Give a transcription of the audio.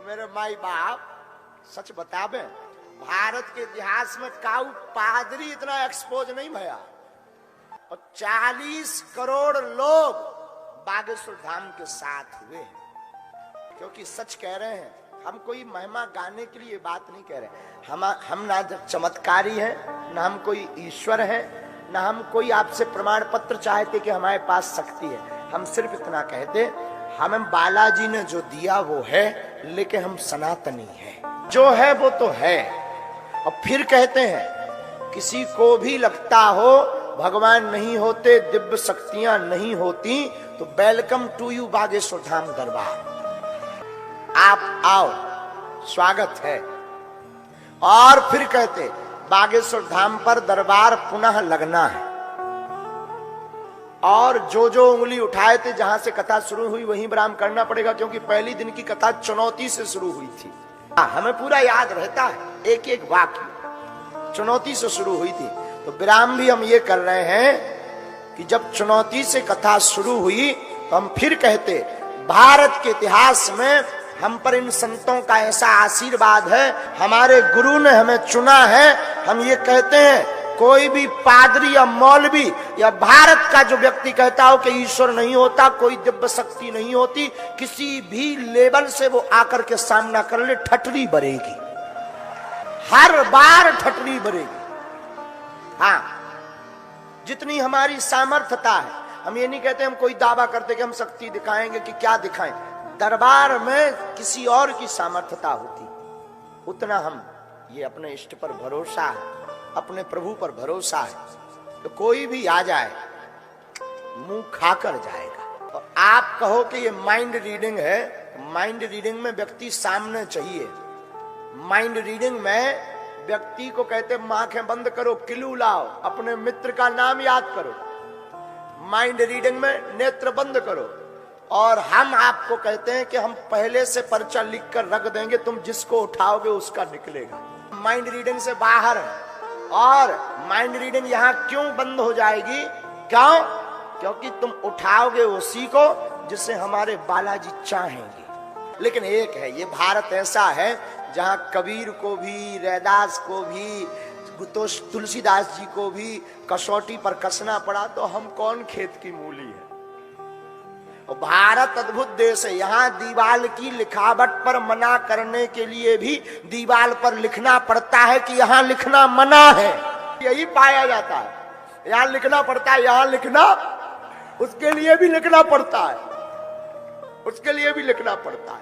मेरे माई बाप सच बतावे, भारत के इतिहास में काऊ पादरी इतना एक्सपोज नहीं भया और 40 करोड़ लोग बागेश्वर धाम के साथ हुए। क्योंकि सच कह रहे हैं, हम कोई महिमा गाने के लिए बात नहीं कह रहे। हम ना चमत्कारी हैं, ना हम कोई ईश्वर है, ना हम कोई आपसे प्रमाण पत्र चाहते कि हमारे पास शक्ति है। हम सिर्फ इतना कहते, हमें बालाजी ने जो दिया वो है, लेकिन हम सनातनी हैं। जो है वो तो है। और फिर कहते हैं, किसी को भी लगता हो भगवान नहीं होते, दिव्य शक्तियां नहीं होती, तो welcome to you Bageshwar Dham दरबार। आप आओ, स्वागत है। और फिर कहते, बागेश्वर धाम पर दरबार पुनः लगना है। और जो जो उंगली उठाए थे, जहां से कथा शुरू हुई वहीं विराम करना पड़ेगा, क्योंकि पहली दिन की कथा चुनौती से शुरू हुई थी। हमें पूरा याद रहता है, एक एक वाक्य चुनौती से शुरू हुई थी। तो विराम भी हम ये कर रहे हैं कि जब चुनौती से कथा शुरू हुई तो हम फिर कहते, भारत के इतिहास में हम पर इन संतों का ऐसा आशीर्वाद है, हमारे गुरु ने हमें चुना है। हम ये कहते हैं, कोई भी पादरी या मौलवी या भारत का जो व्यक्ति कहता हो कि ईश्वर नहीं होता, कोई दिव्य शक्ति नहीं होती, किसी भी लेवल से वो आकर के सामना कर ले, ठटरी बरेगी, हर बार ठटरी बरेगी। हाँ, जितनी हमारी सामर्थ्यता है, हम ये नहीं कहते, हम कोई दावा करते कि हम शक्ति दिखाएंगे कि क्या दिखाएं। दरबार में किसी और की सामर्थ्यता होती, उतना हम ये अपने इष्ट पर भरोसा है, अपने प्रभु पर भरोसा है। तो कोई भी आ जाए मुंह खाकर जाएगा। और आप कहो कि ये माइंड रीडिंग है, माइंड रीडिंग में व्यक्ति सामने चाहिए। माइंड रीडिंग में व्यक्ति को कहते, आंखें बंद करो, किलू लाओ, अपने मित्र का नाम याद करो। माइंड रीडिंग में नेत्र बंद करो। और हम आपको कहते हैं कि हम पहले से पर्चा लिख कर रख देंगे, तुम जिसको उठाओगे उसका निकलेगा। माइंड रीडिंग से बाहर है। और माइंड रीडिंग यहां क्यों बंद हो जाएगी? क्यों? क्योंकि तुम उठाओगे उसी को जिसे हमारे बालाजी चाहेंगे। लेकिन एक है, ये भारत ऐसा है जहां कबीर को भी, रैदास को भी, तुलसीदास जी को भी कसौटी पर कसना पड़ा, तो हम कौन खेत की मूली है। और भारत अद्भुत देश है, यहाँ दीवाल की लिखावट पर मना करने के लिए भी दीवाल पर लिखना पड़ता है कि यहाँ लिखना मना है। यही पाया जाता है, यहाँ लिखना पड़ता है, यहाँ लिखना, उसके लिए भी लिखना पड़ता है, उसके लिए भी लिखना पड़ता है।